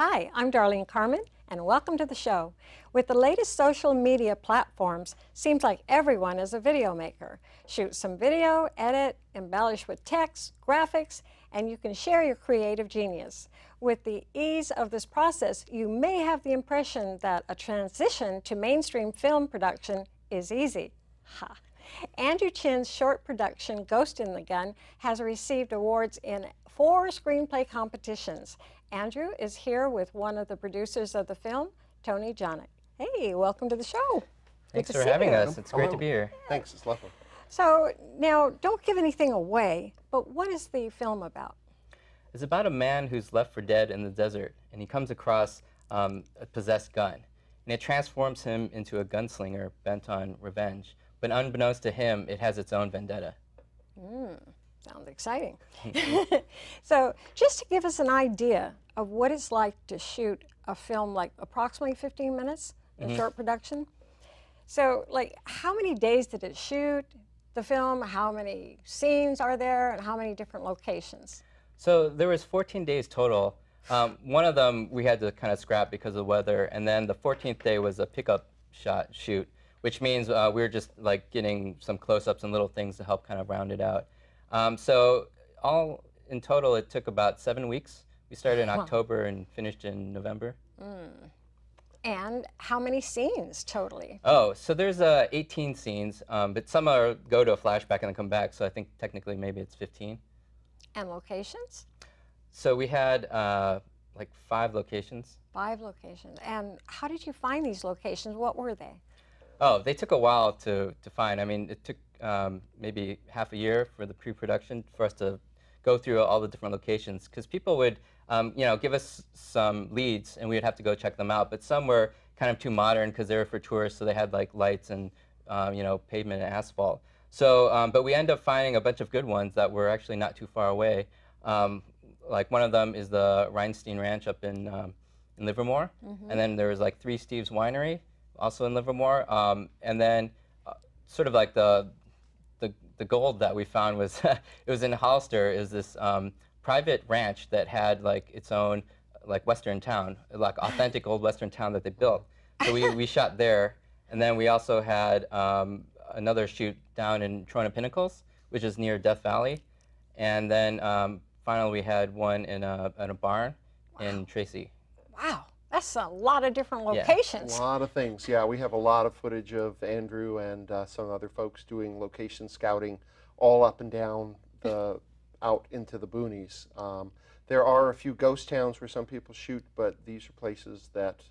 Hi, I'm Darlene Carman, and welcome to the show. With the latest social media platforms, seems like everyone is a video maker. Shoot some video, edit, embellish with text, graphics, and you can share your creative genius. With the ease of this process, you may have the impression that a transition to mainstream film production is easy. Ha! Andrew Chen's short production, Ghost in the Gun, has received awards in 4 screenplay competitions. Andrew is here with one of the producers of the film, Tony Jonick. Hey, welcome to the show. Thanks for having us. It's great to be here. Thanks, it's lovely. So now, don't give anything away, but what is the film about? It's about a man who's left for dead in the desert, and he comes across a possessed gun. And it transforms him into a gunslinger bent on revenge. But unbeknownst to him, it has its own vendetta. Sounds exciting. So just to give us an idea of what it's like to shoot a film like approximately 15 minutes, a short production. So like how many days did it shoot, the film, how many scenes are there, and how many different locations? So there was 14 days total. One of them we had to kind of scrap because of weather, and then the 14th day was a pickup shoot, which means we were just like getting some close-ups and little things to help kind of round it out. So all in total, it took about 7 weeks. We started in October and finished in November. And how many scenes totally? Oh, so there's 18 scenes, but some go to a flashback and then come back, so I think technically maybe it's 15. And locations? So we had like 5 locations. 5 locations. And how did you find these locations? What were they? Oh, they took a while to find. I mean, it took maybe half a year for the pre-production for us to go through all the different locations, because people would give us some leads and we would have to go check them out, but some were kind of too modern because they were for tourists, so they had like lights and pavement and asphalt. So, but we ended up finding a bunch of good ones that were actually not too far away. Like one of them is the Reinstein Ranch up in Livermore, and then there was like 3 Steve's Winery, also in Livermore, and then sort of like the gold that we found was it was in Hollister. Is this private ranch that had like its own like Western town, like authentic old Western town that they built. So we shot there, and then we also had another shoot down in Trona Pinnacles, which is near Death Valley, and then finally we had one in a barn in Tracy. Wow. That's a lot of different locations. A lot of things, yeah. We have a lot of footage of Andrew and some other folks doing location scouting all up and down out into the boonies. There are a few ghost towns where some people shoot, but these are places that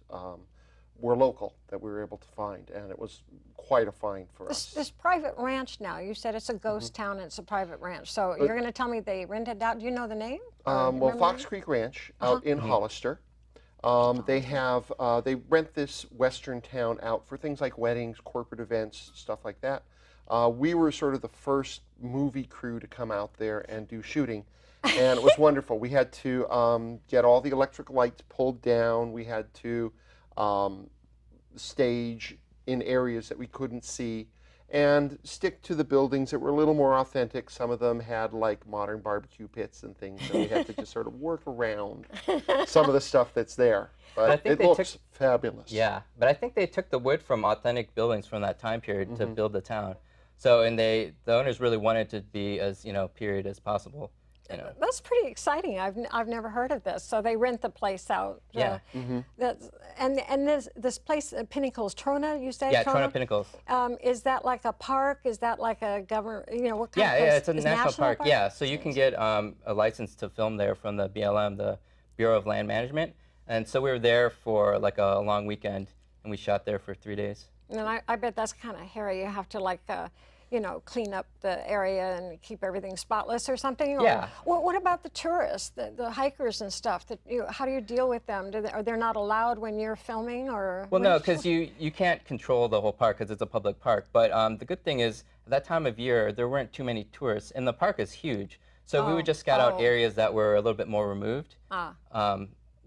were local that we were able to find, and it was quite a find for us. This private ranch now, you said it's a ghost town and it's a private ranch. So you're going to tell me they rented out, do you know the name? Well, Fox Creek Ranch out in Hollister. They rent this western town out for things like weddings, corporate events, stuff like that. We were sort of the first movie crew to come out there and do shooting, and it was wonderful. We had to get all the electric lights pulled down. We had to stage in areas that we couldn't see and stick to the buildings that were a little more authentic. Some of them had like modern barbecue pits and things, and we had to just sort of work around some of the stuff that's there. But it looks fabulous. Yeah, but I think they took the wood from authentic buildings from that time period to build the town. So, and the owners really wanted to be as period as possible. That's pretty exciting. I've never heard of this. So they rent the place out. Yeah. And this place, Pinnacles, Trona, you say? Yeah, Trona Pinnacles. Is that like a park? Is that like a government? What kind of place? Yeah, it's a national park. Yeah, so you can get a license to film there from the BLM, the Bureau of Land Management. And so we were there for like a long weekend, and we shot there for 3 days. And I bet that's kind of hairy. You have to like clean up the area and keep everything spotless or something? Yeah. Or what about the tourists, the hikers and stuff? How do you deal with them? Are they not allowed when you're filming? Or well, no, because you can't control the whole park because it's a public park. But the good thing is, at that time of year, there weren't too many tourists, and the park is huge. So we would just scout out areas that were a little bit more removed.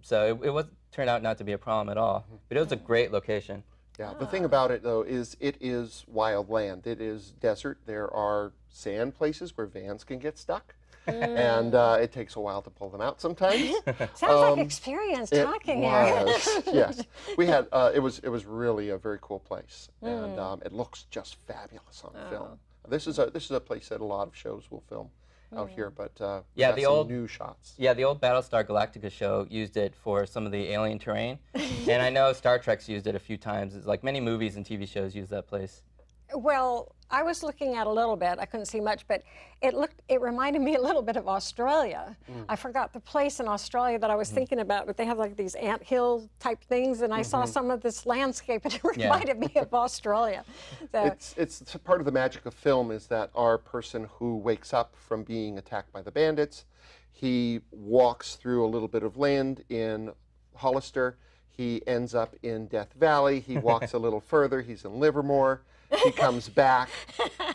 So it turned out not to be a problem at all. But it was a great location. Yeah, the thing about it, though, is it is wild land. It is desert. There are sand places where vans can get stuck. and it takes a while to pull them out sometimes. Sounds like experience talking here. Yes, we had. It was really a very cool place, and it looks just fabulous on film. This is a place that a lot of shows will film out here, but we got some new shots. Yeah, the old Battlestar Galactica show used it for some of the alien terrain, and I know Star Trek's used it a few times. It's like many movies and TV shows use that place. Well, I was looking at a little bit. I couldn't see much, but it reminded me a little bit of Australia. I forgot the place in Australia that I was thinking about, but they have like these anthill type things, and I saw some of this landscape, and it reminded me of Australia. So, It's part of the magic of film is that our person who wakes up from being attacked by the bandits, he walks through a little bit of land in Hollister. He ends up in Death Valley. He walks a little further. He's in Livermore. He comes back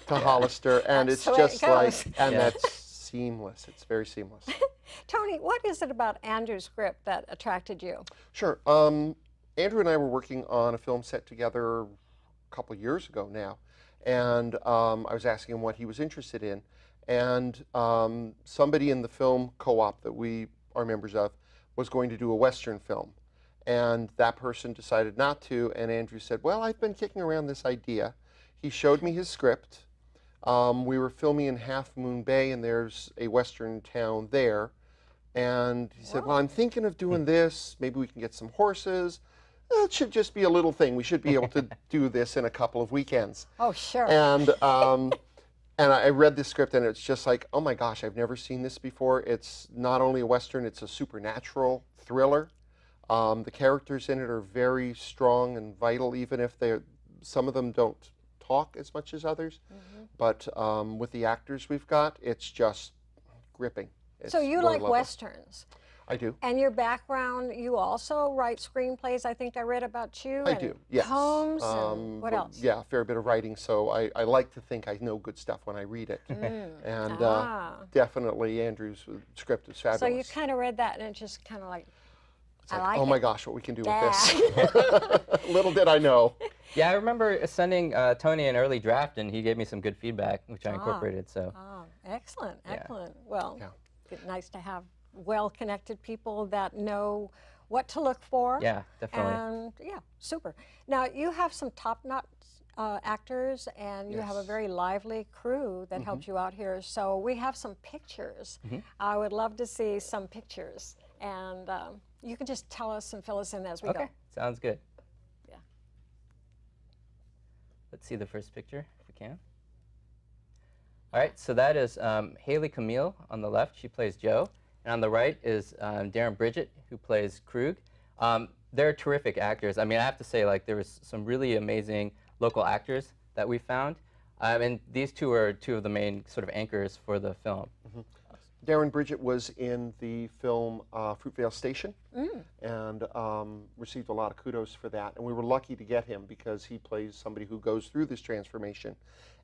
to Hollister, and it's just like, and that's seamless. It's very seamless. Tony, what is it about Andrew's script that attracted you? Sure. Andrew and I were working on a film set together a couple years ago now, and I was asking him what he was interested in, and somebody in the film co-op that we are members of was going to do a Western film. And that person decided not to, and Andrew said, well, I've been kicking around this idea. He showed me his script. We were filming in Half Moon Bay, and there's a Western town there. And he said, well, I'm thinking of doing this. Maybe we can get some horses. It should just be a little thing. We should be able to do this in a couple of weekends. Oh, sure. And I read this script, and it's just like, oh my gosh, I've never seen this before. It's not only a Western, it's a supernatural thriller. The characters in it are very strong and vital, even if some of them don't talk as much as others. But with the actors we've got, it's just gripping. So you like Westerns? I do. And your background, you also write screenplays, I think I read about you. I do, yes. Poems, and what else? Yeah, a fair bit of writing, so I like to think I know good stuff when I read it. And definitely Andrew's script is fabulous. So you kind of read that, and it just kind of like, Like, I like oh my it. gosh, what we can do with this. Little did I know. Yeah, I remember sending Tony an early draft, and he gave me some good feedback, which I incorporated. So. Oh, excellent, excellent. Well, it's nice to have well-connected people that know what to look for. Yeah, definitely. And yeah, super. Now, you have some top-notch actors, and you have a very lively crew that helps you out here. So we have some pictures. I would love to see some pictures. And you can just tell us and fill us in as we go. Okay, sounds good. Yeah. Let's see the first picture, if we can. All right, so that is Haley Camille on the left. She plays Jo. And on the right is Darren Bridget, who plays Krug. They're terrific actors. I mean, I have to say, like, there was some really amazing local actors that we found. And these two are two of the main sort of anchors for the film. Darren Bridget was in the film Fruitvale Station and received a lot of kudos for that. And we were lucky to get him because he plays somebody who goes through this transformation.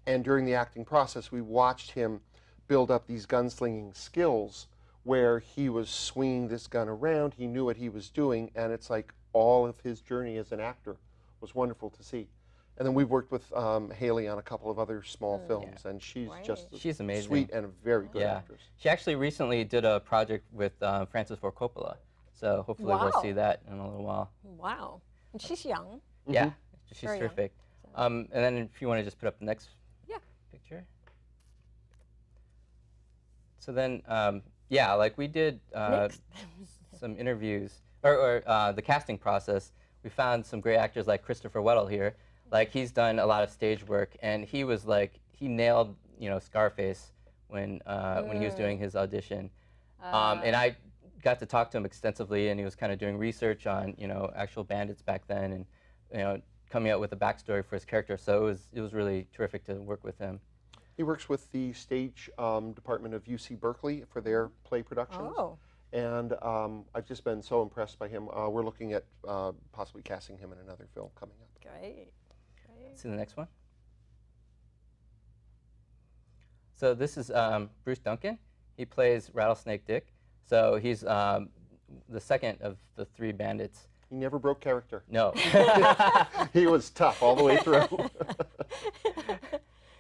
And during the acting process, we watched him build up these gunslinging skills where he was swinging this gun around. He knew what he was doing, and it's like all of his journey as an actor was wonderful to see. And then we've worked with Haley on a couple of other small films, and she's She's amazing. Sweet and a very good actress. She actually recently did a project with Francis Ford Coppola, so hopefully we'll see that in a little while. Wow. And she's young. Yeah, she's Very terrific. And then if you want to just put up the next picture. So then, yeah, like we did some interviews, or the casting process. We found some great actors like Christopher Weddle here. Like, he's done a lot of stage work, and he was like, he nailed, you know, Scarface when he was doing his audition. And I got to talk to him extensively, and he was kind of doing research on, you know, actual bandits back then, and, you know, coming up with a backstory for his character. So it was really terrific to work with him. He works with the stage department of UC Berkeley for their play productions. Oh. And I've just been so impressed by him. We're looking at possibly casting him in another film coming up. Great. See the next one. So this is Bruce Duncan. He plays Rattlesnake Dick. So he's the second of the three bandits. He never broke character. No. He was tough all the way through.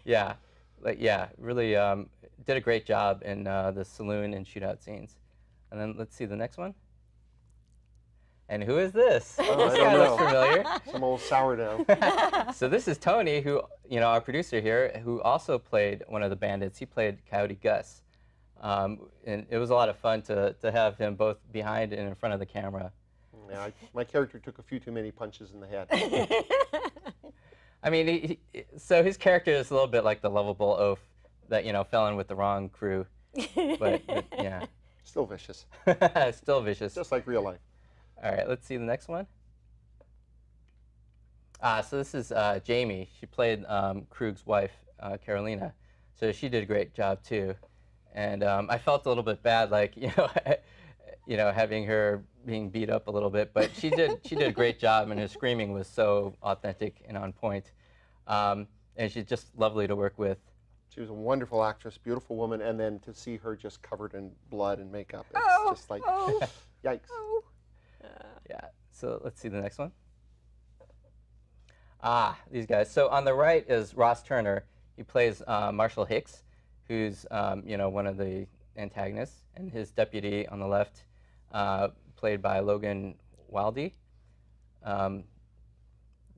Yeah, like really did a great job in the saloon and shootout scenes. And then let's see the next one. And who is this? Oh, This I guy don't looks know. familiar. Some old sourdough. So this is Tony, who, our producer here, who also played one of the bandits. He played Coyote Gus. And it was a lot of fun to have him both behind and in front of the camera. Yeah, my character took a few too many punches in the head. I mean, so his character is a little bit like the lovable oaf that, fell in with the wrong crew. But yeah. Still vicious. Still vicious. Just like real life. All right, let's see the next one. So this is Jamie. She played Krug's wife, Carolina. So she did a great job too. And I felt a little bit bad, like, having her being beat up a little bit, but she did a great job, and her screaming was so authentic and on point. And she's just lovely to work with. She was a wonderful actress, beautiful woman, and then to see her just covered in blood and makeup, it's just like, yikes. Oh. Yeah, so let's see the next one. These guys. So on the right is Ross Turner. He plays Marshall Hicks, who's one of the antagonists, and his deputy on the left, played by Logan Wilde,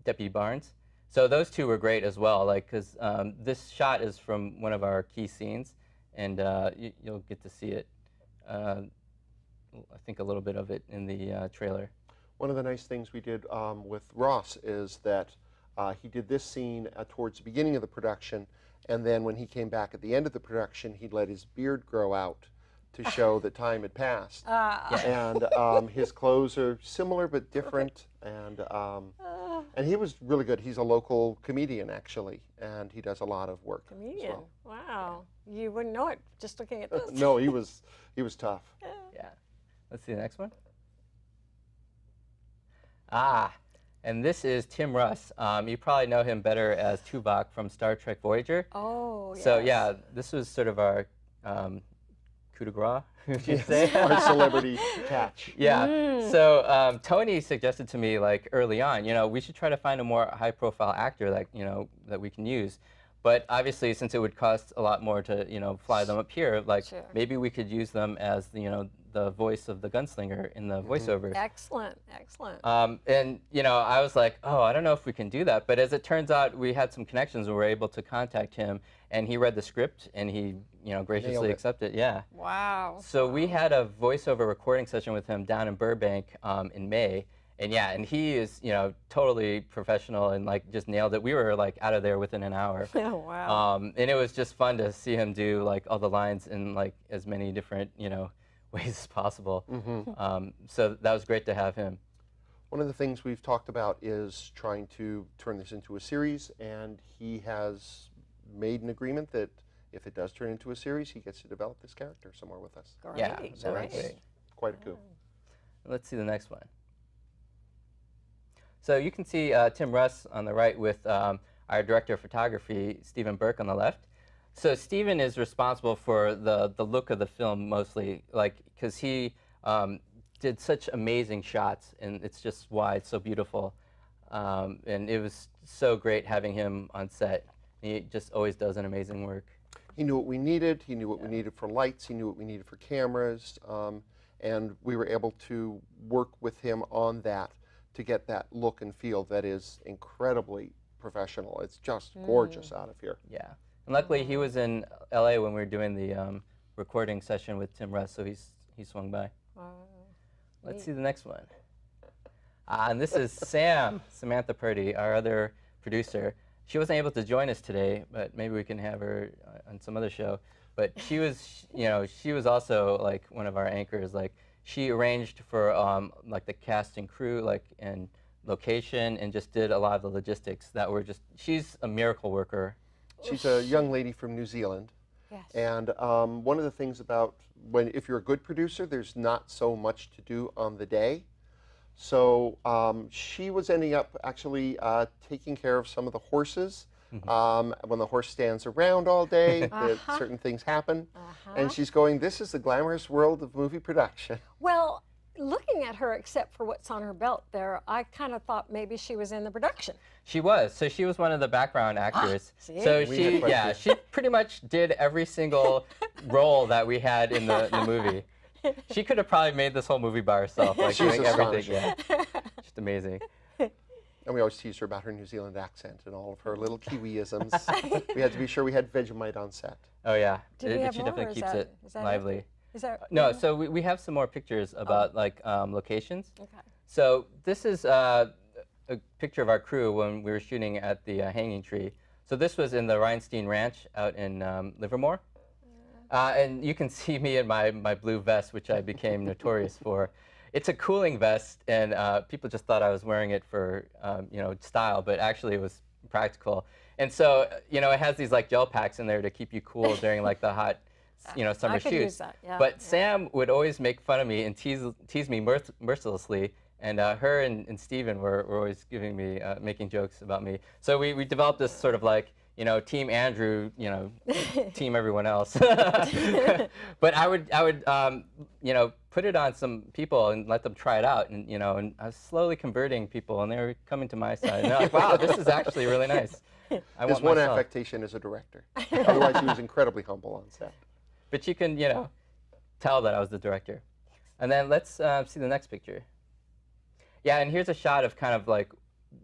Deputy Barnes. So those two were great as well, like, because this shot is from one of our key scenes, and you'll get to see it. I think a little bit of it in the trailer. One of the nice things we did with Ross is that he did this scene towards the beginning of the production, and then when he came back at the end of the production, he let his beard grow out to show that time had passed. And his clothes are similar but different, and he was really good. He's a local comedian, actually, and he does a lot of work. Comedian. As well. Wow. You wouldn't know it just looking at this. No, he was tough. Yeah. Let's see the next one. And this is Tim Russ. You probably know him better as Tuvok from Star Trek Voyager. Oh, yes. So yeah, this was sort of our coup de grace, would you say? Our celebrity catch. Yeah. So Tony suggested to me, like, early on, we should try to find a more high-profile actor that we can use. But obviously, since it would cost a lot more to fly them up here, like, maybe we could use them as the voice of the gunslinger in the voiceovers. Excellent, excellent. And I was like, oh, I don't know if we can do that. But as it turns out, we had some connections and we were able to contact him, and he read the script and he graciously accepted. Yeah. Wow. So we had a voiceover recording session with him down in Burbank in May. And yeah, and he is, totally professional and like just nailed it. We were like out of there within an hour. Oh, wow. And it was just fun to see him do like all the lines in like as many different, ways as possible. So that was great to have him. One of the things we've talked about is trying to turn this into a series, and he has made an agreement that if it does turn into a series, he gets to develop this character somewhere with us. Great, Yeah, So great. that's quite a coup. Let's see the next one. So you can see Tim Russ on the right with our director of photography, Stephen Burke, on the left. So Stephen is responsible for the look of the film mostly, like, because he did such amazing shots, and it's just why it's so beautiful. And it was so great having him on set. He just always does an amazing work. He knew what we needed. He knew what we needed for lights. He knew what we needed for cameras. And we were able to work with him on that to get that look and feel that is incredibly professional. It's just gorgeous out of here. Yeah. And luckily, he was in LA when we were doing the recording session with Tim Russ, so he swung by. Wow. Let's see the next one. And this is Samantha Purdy, our other producer. She wasn't able to join us today, but maybe we can have her on some other show. But she was, she was also like one of our anchors. Like, she arranged for like the cast and crew, like, and location, and just did a lot of the logistics that were just. She's a miracle worker. She's a young lady from New Zealand. Yes. And one of the things about if you're a good producer, there's not so much to do on the day. So she was ending up actually taking care of some of the horses. When the horse stands around all day, certain things happen. And she's going, this is the glamorous world of movie production. Well, looking at her, except for what's on her belt there, I kind of thought maybe she was in the production. She was. So she was one of the background actors. See? So We she, had quite a yeah, few. she pretty much did every single role that we had in the movie. She could have probably made this whole movie by herself, like She's doing everything. astonishing. Yeah, just amazing. And we always teased her about her New Zealand accent and all of her little Kiwiisms. We had to be sure we had Vegemite on set. Oh yeah, Do we have she more, or definitely is keeps that- it is that lively. it? Is that No, so we have some more pictures about like locations. Okay. So this is a picture of our crew when we were shooting at the hanging tree. So this was in the Rhinestein Ranch out in Livermore. And you can see me in my blue vest, which I became notorious for. It's a cooling vest, and people just thought I was wearing it for style, but actually it was practical. And so, it has these like gel packs in there to keep you cool during like the hot, summer I could shoots. use that, yeah, But yeah. Sam would always make fun of me and tease me mercilessly. And her and Steven were always giving me, making jokes about me. So we developed this sort of like, Team Andrew, team everyone else. But I would put it on some people and let them try it out. And, and I was slowly converting people, and they were coming to my side. And they're like, wow, this is actually really nice. I His want one myself. affectation as a director. Otherwise, he was incredibly humble on set. But you can, tell that I was the director. And then let's see the next picture. Yeah, and here's a shot of kind of like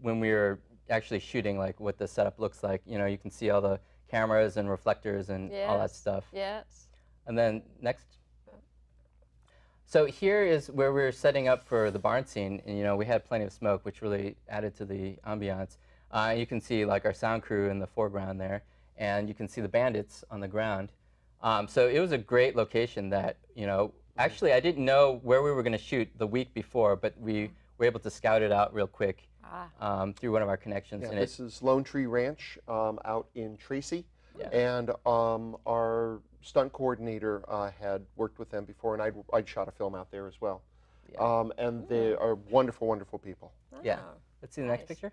when we were actually shooting, like what the setup looks like. You can see all the cameras and reflectors and all that Yes. stuff. Yes. And then next. So here is where we were setting up for the barn scene, and we had plenty of smoke, which really added to the ambiance. You can see like our sound crew in the foreground there, and you can see the bandits on the ground. So it was a great location that, actually I didn't know where we were going to shoot the week before, but we were able to scout it out real quick through one of our connections. Yeah, and this is Lone Tree Ranch out in Tracy. Yeah. And our stunt coordinator had worked with them before, and I'd shot a film out there as well. Yeah. And they are wonderful, wonderful people. Yeah. Oh, Let's see the next nice. picture.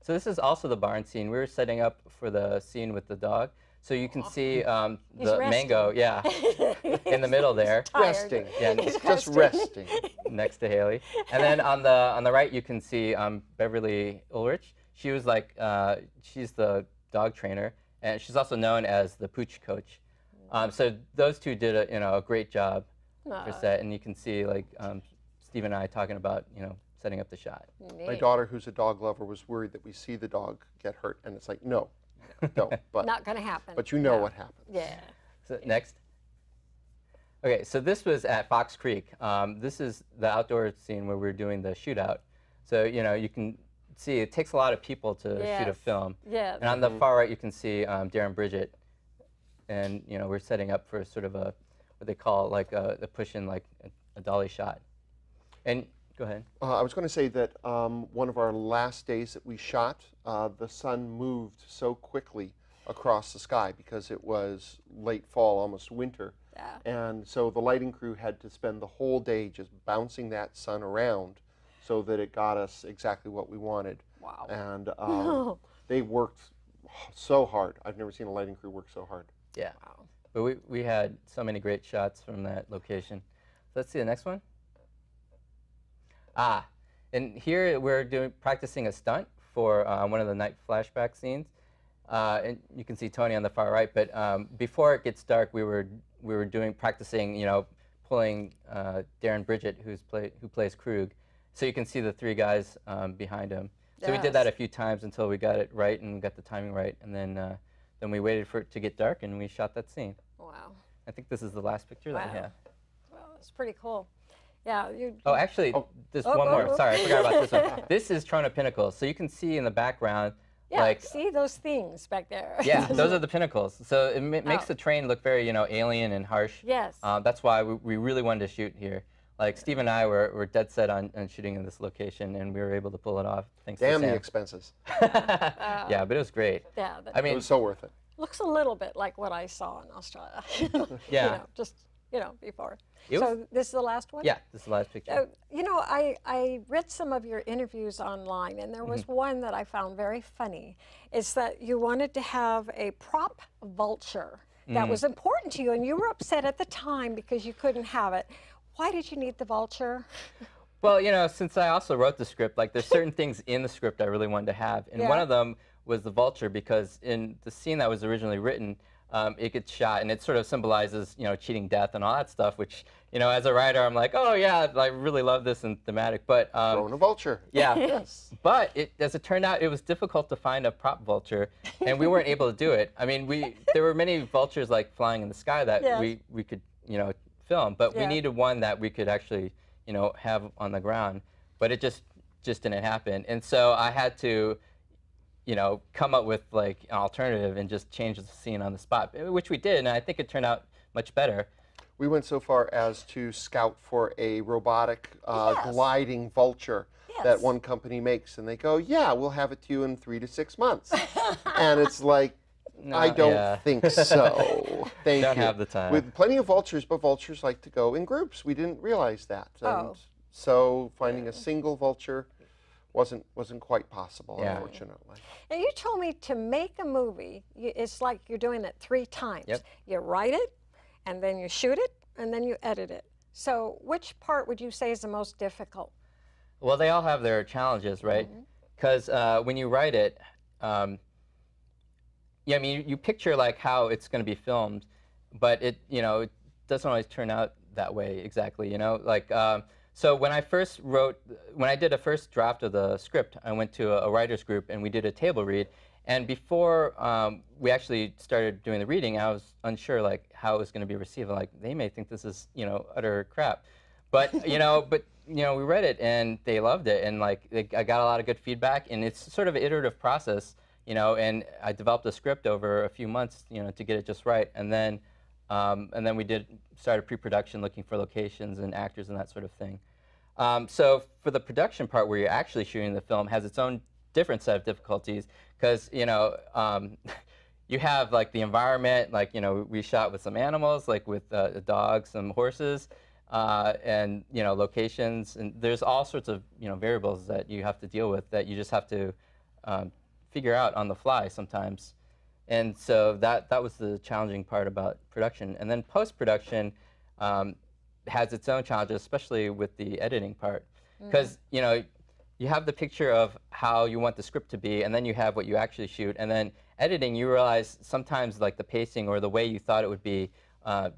So this is also the barn scene. We were setting up for the scene with the dog. So you can see He's the mango, resting. in the middle there, Tired. Resting. Yeah, He's Just resting. next to Haley. And then on the right, you can see Beverly Ulrich. She was like, she's the dog trainer, and she's also known as the pooch coach. So those two did a great job for set, and you can see like Steve and I talking about setting up the shot. My daughter, who's a dog lover, was worried that we see the dog get hurt, and it's like, no, don't. But Not going to happen. but you know No. what happens. Yeah. So next. Okay, so this was at Fox Creek. This is the outdoor scene where we're doing the shootout. So you can see it takes a lot of people to shoot a Yes. film. Yeah. And on the far right, you can see Darren Bridget, and we're setting up for sort of a what they call like a push in like a dolly shot. And go ahead. I was going to say that one of our last days that we shot, the sun moved so quickly across the sky because it was late fall, almost winter. Yeah. And so the lighting crew had to spend the whole day just bouncing that sun around so that it got us exactly what we wanted. Wow. And they worked so hard. I've never seen a lighting crew work so hard. Yeah. Wow. But we had so many great shots from that location. So let's see the next one. And here we're practicing a stunt for one of the night flashback scenes. And you can see Tony on the far right. But before it gets dark, we were practicing, pulling Darren Bridget, who plays Krug. So you can see the three guys behind him. So we did that a few times until we got it right and got the timing right. And then we waited for it to get dark and we shot that scene. Wow. I think this is the last picture that we Wow. have. Well, it's pretty cool. Yeah. Oh, actually, there's Oh, one oh, more. oh. Sorry, I forgot about this one. This is Trona Pinnacles. So you can see in the background, Yeah. like, See those things back there? yeah, those are the pinnacles. So it makes Oh. the train look very, alien and harsh. Yes. That's why we really wanted to shoot here. Like, Steve and I were dead set on shooting in this location, and we were able to pull it off thanks Damn to the Sam. expenses. Yeah, but it was great. Yeah. I It mean, was so worth it. Looks a little bit like what I saw in Australia. Yeah. Just before. It was- So this is the last one. yeah, this is the last picture. I read some of your interviews online, and there was one that I found very funny. It's that you wanted to have a prop vulture that was important to you, and you were upset at the time because you couldn't have it. Why did you need the vulture? Well, you know, since I also wrote the script, like there's certain things in the script I really wanted to have, and one Yeah. of them was the vulture, because in the scene that was originally written, it gets shot, and it sort of symbolizes, you know, cheating death and all that stuff. Which, you know, as a writer, I'm like, oh yeah, I really love this and thematic. But Throwing a vulture. yeah, Yes. but as it turned out, it was difficult to find a prop vulture, and we weren't able to do it. I mean, there were many vultures like flying in the sky that Yes. we could, you know, film, but we Yeah. needed one that we could actually, you know, have on the ground. But it just didn't happen, and so I had to, you know, come up with like an alternative and just change the scene on the spot, which we did, and I think it turned out much better. We went so far as to scout for a robotic Yes. gliding vulture Yes. that one company makes, and they go, yeah, we'll have it to you in 3 to 6 months. And it's like, I don't yeah. think so. Thank Don't you. have the time. With plenty of vultures, but vultures like to go in groups. We didn't realize that. Oh. And so finding a single vulture wasn't quite possible, Yeah. unfortunately. Now, you told me to make a movie, it's like you're doing it 3 times. Yep. You write it, and then you shoot it, and then you edit it. So which part would you say is the most difficult? Well, they all have their challenges, right? Because when you write it, yeah, I mean, you picture like how it's going to be filmed, but it, you know, it doesn't always turn out that way exactly, you know? Like, so when I did a first draft of the script, I went to a writer's group and we did a table read. And before we actually started doing the reading, I was unsure like how it was going to be received. Like, they may think this is, you know, utter crap. But, you know, we read it and they loved it, and like I got a lot of good feedback, and it's sort of an iterative process, you know, and I developed a script over a few months, you know, to get it just right. And then we started pre-production, looking for locations and actors and that sort of thing. So for the production part, where you're actually shooting the film, has its own different set of difficulties, because, you know, you have like the environment, like, you know, we shot with some animals, like with a dog, some horses, and, you know, locations, and there's all sorts of, you know, variables that you have to deal with that you just have to figure out on the fly sometimes. And so that was the challenging part about production. And then post-production has its own challenges, especially with the editing part, because, you know, you have the picture of how you want the script to be, and then you have what you actually shoot, and then editing, you realize sometimes like the pacing or the way you thought it would be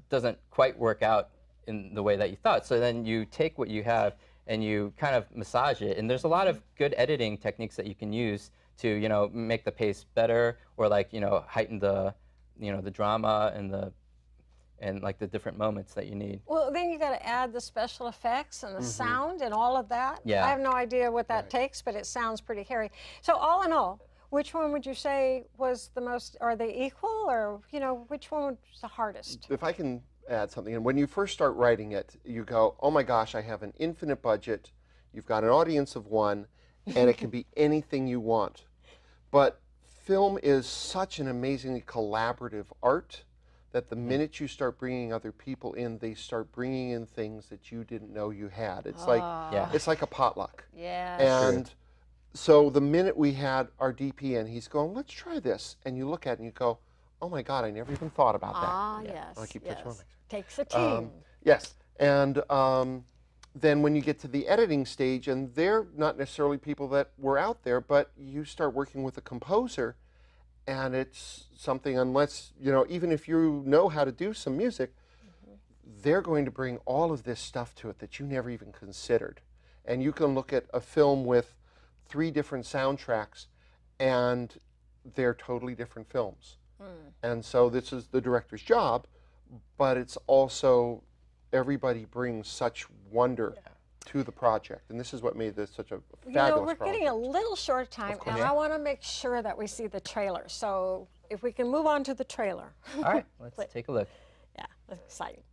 doesn't quite work out in the way that you thought. So then you take what you have and you kind of massage it, and there's a lot of good editing techniques that you can use to, you know, make the pace better, or like, you know, heighten the, you know, the drama and like the different moments that you need. Well, then you got to add the special effects and the sound and all of that. Yeah. I have no idea what that takes, but it sounds pretty hairy. So all in all, which one would you say was the most, are they equal, or, you know, which one was the hardest? If I can add something, and when you first start writing it, you go, oh my gosh, I have an infinite budget, you've got an audience of one, and it can be anything you want. But film is such an amazingly collaborative art that the minute you start bringing other people in, they start bringing in things that you didn't know you had. It's it's like a potluck. Yeah. And so the minute we had our DP in, he's going, let's try this. And you look at it and you go, oh my God, I never even thought about that. Ah, yes. I keep touching my mic. Takes a team. Yes, and then when you get to the editing stage, and they're not necessarily people that were out there, but you start working with a composer, and it's something, unless, you know, even if you know how to do some music, they're going to bring all of this stuff to it that you never even considered. And you can look at a film with 3 different soundtracks, and they're totally different films. And so this is the director's job, but it's also, everybody brings such wonder to the project, and this is what made this such a fabulous You know, we're project. getting a little short of time, and I want to make sure that we see the trailer. So if we can move on to the trailer. All right, let's take a look. Yeah, that's exciting.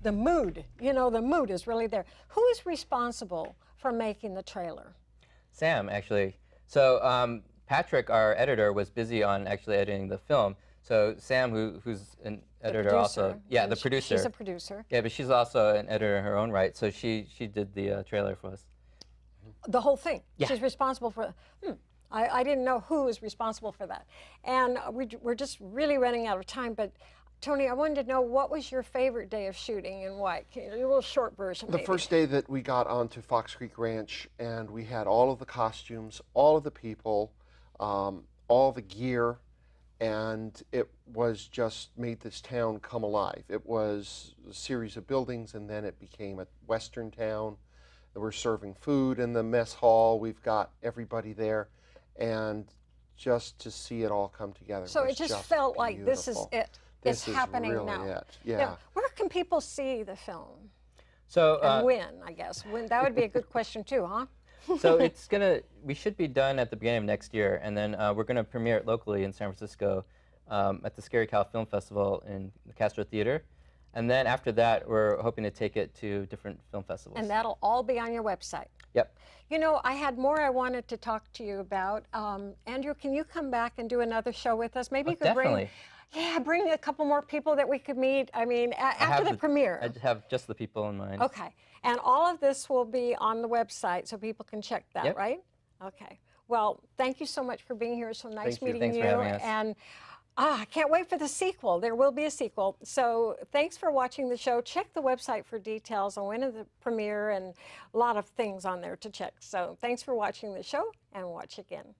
the mood, you know, the mood is really there. Who is responsible for making the trailer? Sam, actually. So Patrick, our editor, was busy on actually editing the film. So Sam, who's an editor also, yeah, the producer. She's a producer. Yeah, but she's also an editor in her own right. So she did the trailer for us. The whole thing. Yeah. She's responsible for. I didn't know who was responsible for that, and we're just really running out of time. But Tony, I wanted to know, what was your favorite day of shooting and why? A little short version. The maybe. first day that we got onto Fox Creek Ranch, and we had all of the costumes, all of the people, all the gear, and it was just made this town come alive. It was a series of buildings, and then it became a western town. We're serving food in the mess hall. We've got everybody there, and just to see it all come together. So was it just felt like this is beautiful. it. This It's is happening really now. it. Yeah. Now, where can people see the film? So And when, I guess. When, that would be a good question too, huh? so we should be done at the beginning of next year, and then we're gonna premiere it locally in San Francisco at the Scary Cow Film Festival in the Castro Theater. And then after that, we're hoping to take it to different film festivals. And that'll all be on your website. Yep. You know, I had more I wanted to talk to you about. Andrew, can you come back and do another show with us? Maybe you could definitely. bring a couple more people that we could meet. I mean, after the premiere. I have just the people in mind. Okay. And all of this will be on the website so people can check that, Yep. right? Okay. Well, thank you so much for being here. It's so nice Thank you. meeting Thanks for having us. And I can't wait for the sequel. There will be a sequel. So thanks for watching the show. Check the website for details on when of the premiere and a lot of things on there to check. So thanks for watching the show, and watch again.